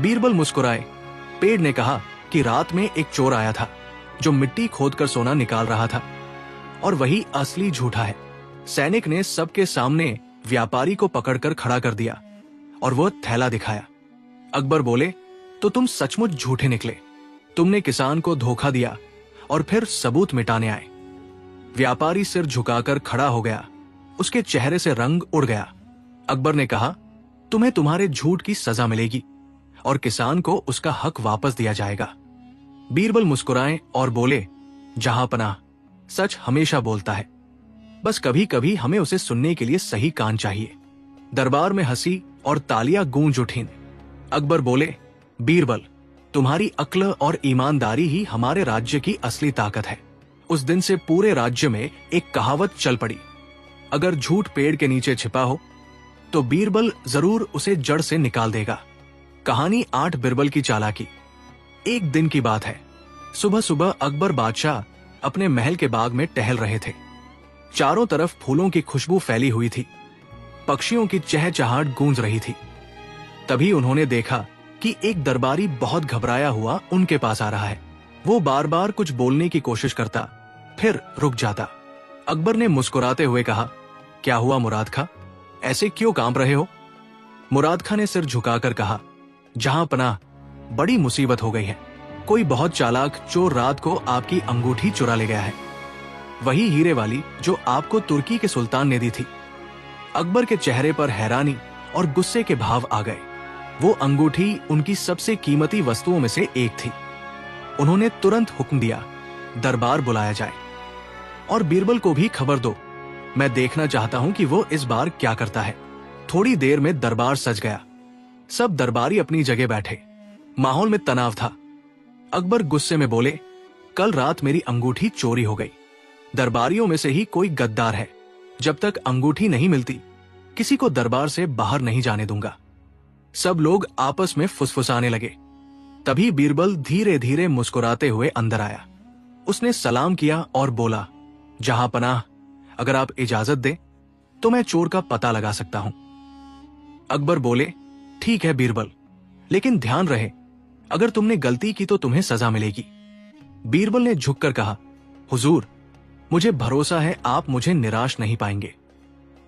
बीरबल मुस्कुराए। पेड़ ने कहा कि रात में एक चोर आया था जो मिट्टी खोदकर सोना निकाल रहा था और वही असली झूठा है। सैनिक ने सबके सामने व्यापारी को पकड़कर खड़ा कर दिया और वो थैला दिखाया। अकबर बोले, तो तुम सचमुच झूठे निकले। तुमने किसान को धोखा दिया और फिर सबूत मिटाने आए। व्यापारी सिर झुकाकर खड़ा हो गया। उसके चेहरे से रंग उड़ गया। अकबर ने कहा, तुम्हें तुम्हारे झूठ की सजा मिलेगी और किसान को उसका हक वापस दिया जाएगा। बीरबल मुस्कुराए और बोले, जहांपनाह, सच हमेशा बोलता है, बस कभी कभी हमें उसे सुनने के लिए सही कान चाहिए। दरबार में हंसी और तालियां गूंज उठीं। अकबर बोले, बीरबल, तुम्हारी अक्ल और ईमानदारी ही हमारे राज्य की असली ताकत है। उस दिन से पूरे राज्य में एक कहावत चल पड़ी, अगर झूठ पेड़ के नीचे छिपा हो तो बीरबल जरूर उसे जड़ से निकाल देगा। कहानी 8 बीरबल की चालाकी। एक दिन की बात है। सुबह सुबह अकबर बादशाह अपने महल के बाग में टहल रहे थे। चारों तरफ फूलों की खुशबू फैली हुई थी। पक्षियों की चहचहाट गूंज रही थी। तभी उन्होंने देखा कि एक दरबारी बहुत घबराया हुआ उनके पास आ रहा है। वो बार बार कुछ बोलने की कोशिश करता, फिर रुक जाता। अकबर ने मुस्कुराते हुए कहा, क्या हुआ मुराद खां, ऐसे क्यों कांप रहे हो? मुराद खां ने सिर झुकाकर कहा, जहांपनाह, बड़ी मुसीबत हो गई है। कोई बहुत चालाक चोर रात को आपकी अंगूठी चुरा ले गया है, वही हीरे वाली जो आपको तुर्की के सुल्तान ने दी थी। अकबर के चेहरे पर हैरानी और गुस्से के भाव आ गए। वो अंगूठी उनकी सबसे कीमती वस्तुओं में से एक थी। उन्होंने तुरंत हुक्म दिया, दरबार बुलाया जाए और बीरबल को भी खबर दो। मैं देखना चाहता हूं कि वो इस बार क्या करता है। थोड़ी देर में दरबार सज गया। सब दरबारी अपनी जगह बैठे। माहौल में तनाव था। अकबर गुस्से में बोले, कल रात मेरी अंगूठी चोरी हो गई। दरबारियों में से ही कोई गद्दार है। जब तक अंगूठी नहीं मिलती किसी को दरबार से बाहर नहीं जाने दूंगा। सब लोग आपस में फुसफुसाने लगे। तभी बीरबल धीरे धीरे मुस्कुराते हुए अंदर आया। उसने सलाम किया और बोला, जहां पनाह, अगर आप इजाजत दें तो मैं चोर का पता लगा सकता हूं। अकबर बोले, ठीक है बीरबल, लेकिन ध्यान रहे अगर तुमने गलती की तो तुम्हें सजा मिलेगी। बीरबल ने झुककर कहा, हुजूर, मुझे भरोसा है आप मुझे निराश नहीं पाएंगे।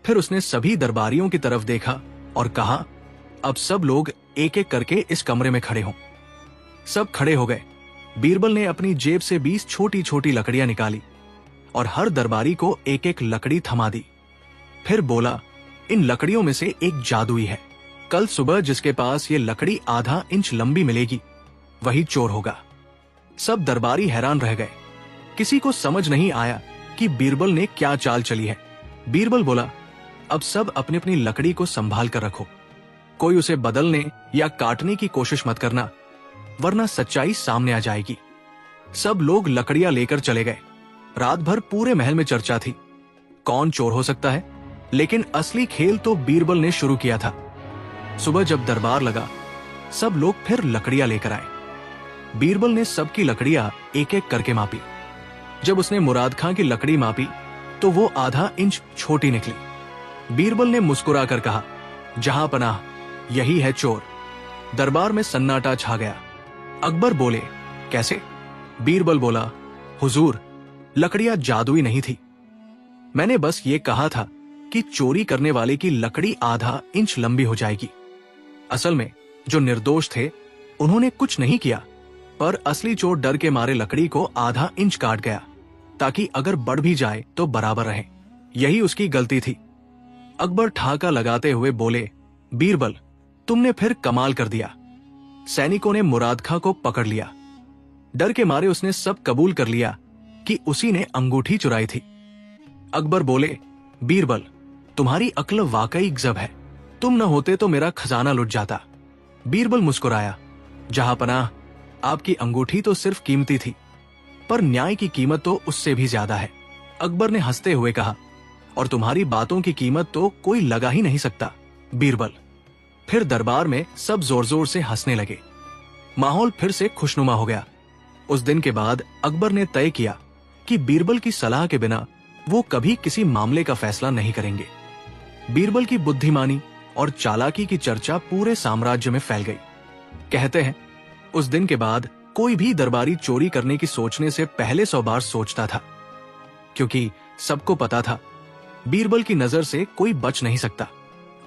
फिर उसने सभी दरबारियों की तरफ देखा और कहा, अब सब लोग एक एक करके इस कमरे में खड़े हों। सब खड़े हो गए। बीरबल ने अपनी जेब से 20 छोटी छोटी लकड़ियां निकाली और हर दरबारी को एक एक लकड़ी थमा दी। फिर बोला, इन लकड़ियों में से एक जादुई है। कल सुबह जिसके पास ये लकड़ी आधा इंच लंबी मिलेगी वही चोर होगा। सब दरबारी हैरान रह गए। किसी को समझ नहीं आया कि बीरबल ने क्या चाल चली है। बीरबल बोला, अब सब अपनी अपनी लकड़ी को संभाल कर रखो, कोई उसे बदलने या काटने की कोशिश मत करना, वरना सच्चाई सामने आ जाएगी। सब लोग लकड़ियां लेकर चले गए। रात भर पूरे महल में चर्चा थी, कौन चोर हो सकता है, लेकिन असली खेल तो बीरबल ने शुरू किया था। सुबह जब दरबार लगा, सब लोग फिर लकड़ियां लेकर आए। बीरबल ने सबकी लकड़ियां एक एक करके मापी। जब उसने मुराद खां की लकड़ी मापी तो वो आधा इंच छोटी निकली। बीरबल ने मुस्कुराकर कहा, जहां पनाह, यही है चोर। दरबार में सन्नाटा छा गया। अकबर बोले, कैसे? बीरबल बोला, हुजूर, लकड़ियां जादुई नहीं थी। मैंने बस ये कहा था कि चोरी करने वाले की लकड़ी आधा इंच लंबी हो जाएगी। असल में जो निर्दोष थे उन्होंने कुछ नहीं किया, पर असली चोर डर के मारे लकड़ी को आधा इंच काट गया ताकि अगर बढ़ भी जाए तो बराबर रहे। यही उसकी गलती थी। अकबर ठाका लगाते हुए बोले, बीरबल, तुमने फिर कमाल कर दिया। सैनिकों ने मुराद खां को पकड़ लिया। डर के मारे उसने सब कबूल कर लिया कि उसी ने अंगूठी चुराई थी। अकबर बोले, बीरबल, तुम्हारी अक्ल वाकई गजब है, तुम न होते तो मेरा खजाना लुट जाता। बीरबल मुस्कुराया, जहां पनाह, आपकी अंगूठी तो सिर्फ कीमती थी, पर न्याय की कीमत तो उससे भी ज्यादा है। अकबर ने हंसते हुए कहा, और तुम्हारी बातों की कीमत तो कोई लगा ही नहीं सकता बीरबल। फिर दरबार में सब जोर जोर से हंसने लगे। माहौल फिर से खुशनुमा हो गया। उस दिन के बाद अकबर ने तय किया कि बीरबल की सलाह के बिना वो कभी किसी मामले का फैसला नहीं करेंगे। बीरबल की बुद्धिमानी और चालाकी की चर्चा पूरे साम्राज्य में फैल गई। कहते हैं, उस दिन के बाद कोई भी दरबारी चोरी करने की सोचने से पहले 100 बार सोचता था, क्योंकि सबको पता था बीरबल की नजर से कोई बच नहीं सकता।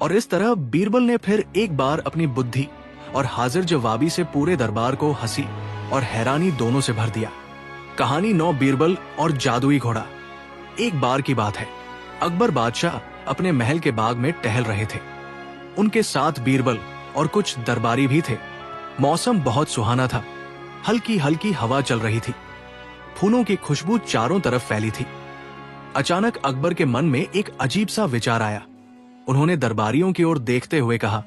और इस तरह बीरबल ने फिर एक बार अपनी बुद्धि और हाजिर जवाबी से पूरे दरबार को हंसी और हैरानी दोनों से भर दिया। कहानी 9 बीरबल और जादुई घोड़ा। एक बार की बात है, अकबर बादशाह अपने महल के बाग में टहल रहे थे। उनके साथ बीरबल और कुछ दरबारी भी थे। मौसम बहुत सुहाना था। हल्की हल्की हवा चल रही थी। फूलों की खुशबू चारों तरफ फैली थी। अचानक अकबर के मन में एक अजीब सा विचार आया। उन्होंने दरबारियों की ओर देखते हुए कहा,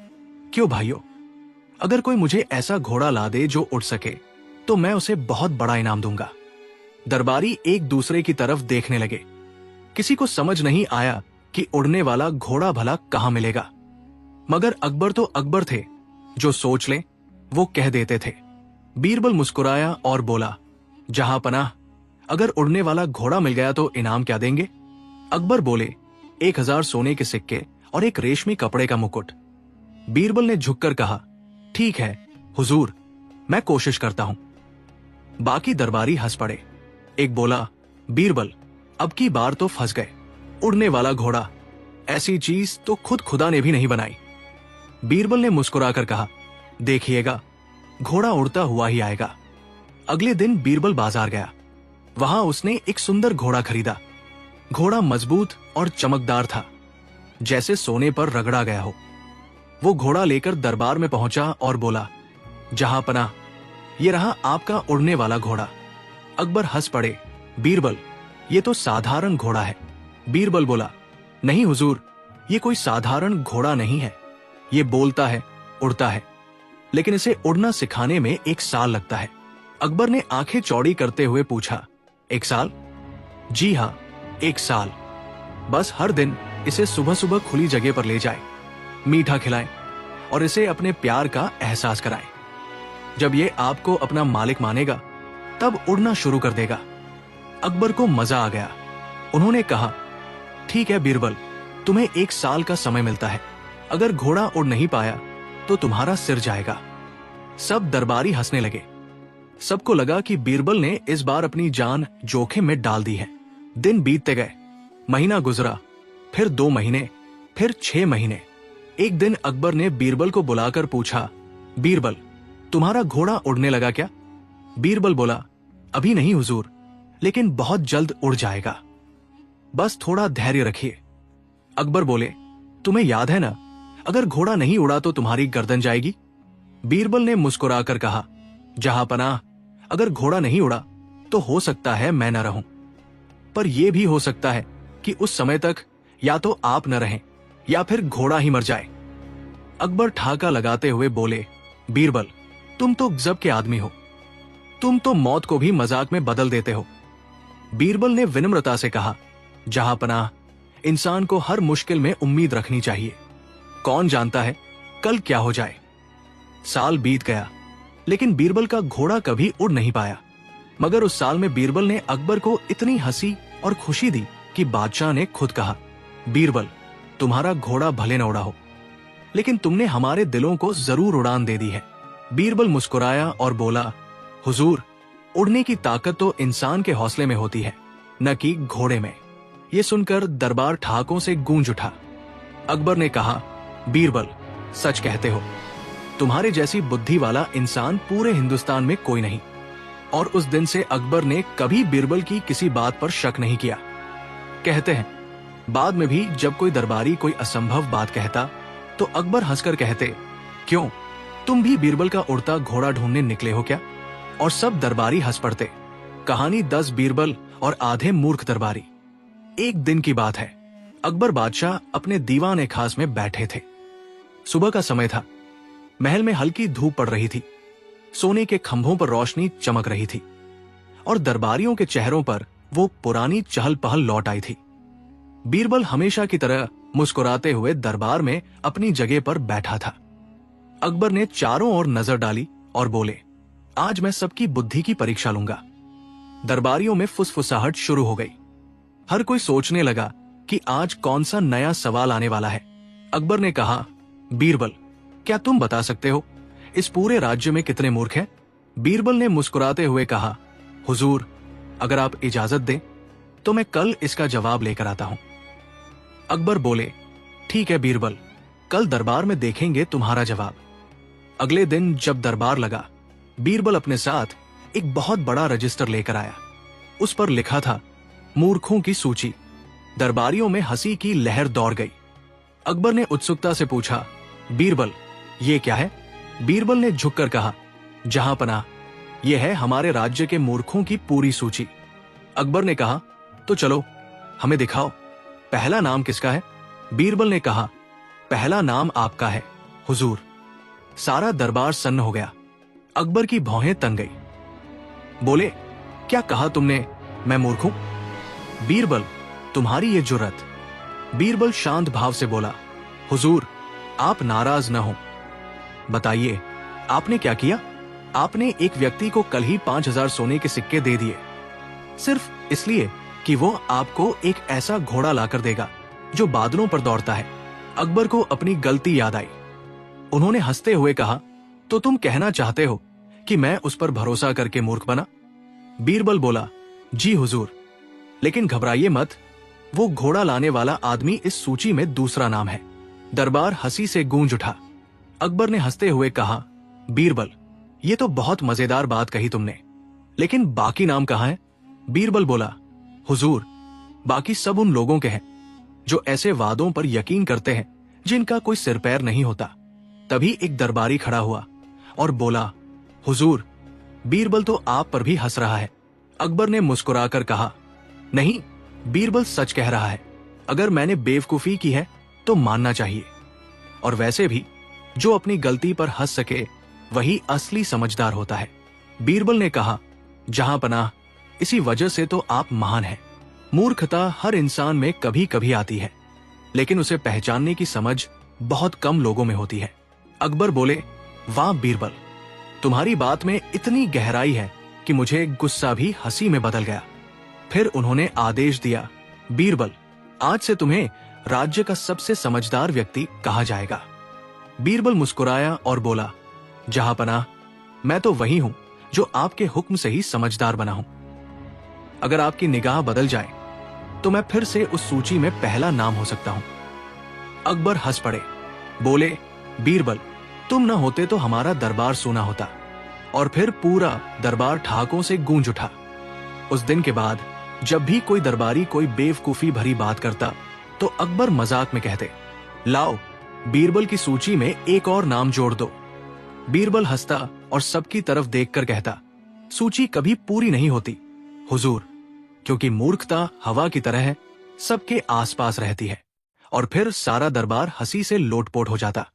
क्यों भाइयों, अगर कोई मुझे ऐसा घोड़ा ला दे जो उड़ सके तो मैं उसे बहुत बड़ा इनाम दूंगा। दरबारी एक दूसरे की तरफ देखने लगे। किसी को समझ नहीं आया कि उड़ने वाला घोड़ा भला कहां मिलेगा, मगर अकबर तो अकबर थे, जो सोच ले वो कह देते थे। बीरबल मुस्कुराया और बोला, जहां पनाह, अगर उड़ने वाला घोड़ा मिल गया तो इनाम क्या देंगे? अकबर बोले, 1000 सोने के सिक्के और एक रेशमी कपड़े का मुकुट। बीरबल ने झुककर कहा, ठीक है हुजूर, मैं कोशिश करता हूं। बाकी दरबारी हंस पड़े। एक बोला, बीरबल, अब की बार तो फंस गए। उड़ने वाला घोड़ा, ऐसी चीज तो खुद खुदा ने भी नहीं बनाई। बीरबल ने मुस्कुराकर कहा, देखिएगा, घोड़ा उड़ता हुआ ही आएगा। अगले दिन बीरबल बाजार गया। वहां उसने एक सुंदर घोड़ा खरीदा। घोड़ा मजबूत और चमकदार था, जैसे सोने पर रगड़ा गया हो। वो घोड़ा लेकर दरबार में पहुंचा और बोला, जहां पनाह, ये रहा आपका उड़ने वाला घोड़ा। अकबर हंस पड़े, बीरबल, ये तो साधारण घोड़ा है। बीरबल बोला, नहीं हुजूर, ये कोई साधारण घोड़ा नहीं है। ये बोलता है, उड़ता है, लेकिन इसे उड़ना सिखाने में 1 साल लगता है। अकबर ने आंखें चौड़ी करते हुए पूछा, 1 साल? जी हां, 1 साल। बस हर दिन इसे सुबह सुबह खुली जगह पर ले जाए, मीठा खिलाएं और इसे अपने प्यार का एहसास कराएं। जब ये आपको अपना मालिक मानेगा, तब उड़ना शुरू कर देगा। अकबर को मजा आ गया। उन्होंने कहा, ठीक है बीरबल, तुम्हें 1 साल का समय मिलता है। अगर घोड़ा उड़ नहीं पाया तो तुम्हारा सिर जाएगा। सब दरबारी हंसने लगे। सबको लगा कि बीरबल ने इस बार अपनी जान जोखिम में डाल दी है। दिन बीतते गए, महीना गुजरा, फिर 2 महीने, फिर 6 महीने। एक दिन अकबर ने बीरबल को बुलाकर पूछा, बीरबल, तुम्हारा घोड़ा उड़ने लगा क्या? बीरबल बोला, अभी नहीं हुजूर, लेकिन बहुत जल्द उड़ जाएगा। बस थोड़ा धैर्य रखिए। अकबर बोले, तुम्हें याद है ना, अगर घोड़ा नहीं उड़ा तो तुम्हारी गर्दन जाएगी। बीरबल ने मुस्कुराकर कहा, जहांपनाह, अगर घोड़ा नहीं उड़ा तो हो सकता है मैं न रहूं, पर यह भी हो सकता है कि उस समय तक या तो आप न रहें या फिर घोड़ा ही मर जाए। अकबर ठाका लगाते हुए बोले, बीरबल, तुम तो गजब के आदमी हो, तुम तो मौत को भी मजाक में बदल देते हो। बीरबल ने विनम्रता से कहा, जहांपनाह, इंसान को हर मुश्किल में उम्मीद रखनी चाहिए। कौन जानता है कल क्या हो जाए। साल बीत गया, लेकिन बीरबल का घोड़ा कभी उड़ नहीं पाया। मगर उस साल में बीरबल ने अकबर को इतनी हंसी और खुशी दी कि बादशाह ने खुद कहा, बीरबल, तुम्हारा घोड़ा भले न उड़ा हो, लेकिन तुमने हमारे दिलों को जरूर उड़ान दे दी है। बीरबल मुस्कुराया और बोला, हुजूर, उड़ने की ताकत तो इंसान के हौसले में होती है, न कि घोड़े में। यह सुनकर दरबार ठाकों से गूंज उठा। अकबर ने कहा, बीरबल, सच कहते हो, तुम्हारे जैसी बुद्धि वाला इंसान पूरे हिंदुस्तान में कोई नहीं। और उस दिन से अकबर ने कभी बीरबल की किसी बात पर शक नहीं किया। कहते हैं, बाद में भी जब कोई दरबारी कोई असंभव बात कहता तो अकबर हंसकर कहते, क्यों, तुम भी बीरबल का उड़ता घोड़ा ढूंढने निकले हो क्या? और सब दरबारी हंस पड़ते। कहानी 10 बीरबल और आधे मूर्ख दरबारी। एक दिन की बात है, अकबर बादशाह अपने दीवान ए खास में बैठे थे। सुबह का समय था। महल में हल्की धूप पड़ रही थी। सोने के खंभों पर रोशनी चमक रही थी और दरबारियों के चेहरों पर वो पुरानी चहल पहल लौट आई थी। बीरबल हमेशा की तरह मुस्कुराते हुए दरबार में अपनी जगह पर बैठा था। अकबर ने चारों ओर नजर डाली और बोले, आज मैं सबकी बुद्धि की परीक्षा लूंगा। दरबारियों में फुसफुसाहट शुरू हो गई। हर कोई सोचने लगा कि आज कौन सा नया सवाल आने वाला है। अकबर ने कहा, बीरबल, क्या तुम बता सकते हो इस पूरे राज्य में कितने मूर्ख हैं? बीरबल ने मुस्कुराते हुए कहा, हुजूर, अगर आप इजाजत दें तो मैं कल इसका जवाब लेकर आता हूं। अकबर बोले, ठीक है बीरबल, कल दरबार में देखेंगे तुम्हारा जवाब। अगले दिन जब दरबार लगा, बीरबल अपने साथ एक बहुत बड़ा रजिस्टर लेकर आया। उस पर लिखा था, मूर्खों की सूची। दरबारियों में हंसी की लहर दौड़ गई। अकबर ने उत्सुकता से पूछा, बीरबल, ये क्या है? बीरबल ने झुककर कहा, जहांपनाह, यह है हमारे राज्य के मूर्खों की पूरी सूची। अकबर ने कहा, तो चलो हमें दिखाओ, पहला नाम किसका है? बीरबल ने कहा, पहला नाम आपका है हुजूर। सारा दरबार सन्न हो गया। अकबर की भौहें तन गई। बोले, क्या कहा तुमने, मैं मूर्ख हूं? बीरबल, तुम्हारी ये जुर्रत। बीरबल शांत भाव से बोला, हुजूर, आप नाराज न हो। बताइए, आपने क्या किया? आपने एक व्यक्ति को कल ही 5000 सोने के सिक्के दे दिए, सिर्फ इसलिए कि वो आपको एक ऐसा घोड़ा लाकर देगा जो बादलों पर दौड़ता है। अकबर को अपनी गलती याद आई। उन्होंने हंसते हुए कहा, तो तुम कहना चाहते हो कि मैं उस पर भरोसा करके मूर्ख बना? बीरबल बोला, जी हुजूर, लेकिन घबराइए मत, वो घोड़ा लाने वाला आदमी इस सूची में दूसरा नाम है। दरबार हंसी से गूंज उठा। अकबर ने हंसते हुए कहा, बीरबल, ये तो बहुत मजेदार बात कही तुमने, लेकिन बाकी नाम कहाँ है? बीरबल बोला, हुजूर, बाकी सब उन लोगों के हैं जो ऐसे वादों पर यकीन करते हैं जिनका कोई सिर पैर नहीं होता। तभी एक दरबारी खड़ा हुआ और बोला, हुजूर, बीरबल तो आप पर भी हंस रहा है। अकबर ने मुस्कुराकर कहा, नहीं, बीरबल सच कह रहा है। अगर मैंने बेवकूफी की है तो मानना चाहिए, और वैसे भी जो अपनी गलती पर हंस सके वही असली समझदार होता है। बीरबल ने कहा, जहांपनाह, इसी वजह से तो आप महान हैं। मूर्खता हर इंसान में कभी कभी आती है, लेकिन उसे पहचानने की समझ बहुत कम लोगों में होती है। अकबर बोले, वाह बीरबल, तुम्हारी बात में इतनी गहराई है कि मुझे गुस्सा भी हंसी में बदल गया। फिर उन्होंने आदेश दिया बीरबल, आज से तुम्हें राज्य का सबसे समझदार व्यक्ति कहा जाएगा। बीरबल मुस्कुराया और बोला, जहांपनाह, मैं तो वही हूं जो आपके हुक्म से ही समझदार बना हूं। अगर आपकी निगाह बदल जाए तो मैं फिर से उस सूची में पहला नाम हो सकता हूं। अकबर हंस पड़े, बोले, बीरबल, तुम न होते तो हमारा दरबार सूना होता। और फिर पूरा दरबार ठहाकों से गूंज उठा। उस दिन के बाद जब भी कोई दरबारी कोई बेवकूफी भरी बात करता तो अकबर मजाक में कहते, लाओ, बीरबल की सूची में एक और नाम जोड़ दो। बीरबल हंसता और सबकी तरफ देखकर कहता, सूची कभी पूरी नहीं होती हुजूर, क्योंकि मूर्खता हवा की तरह है, सबके आसपास रहती है। और फिर सारा दरबार हंसी से लोटपोट हो जाता।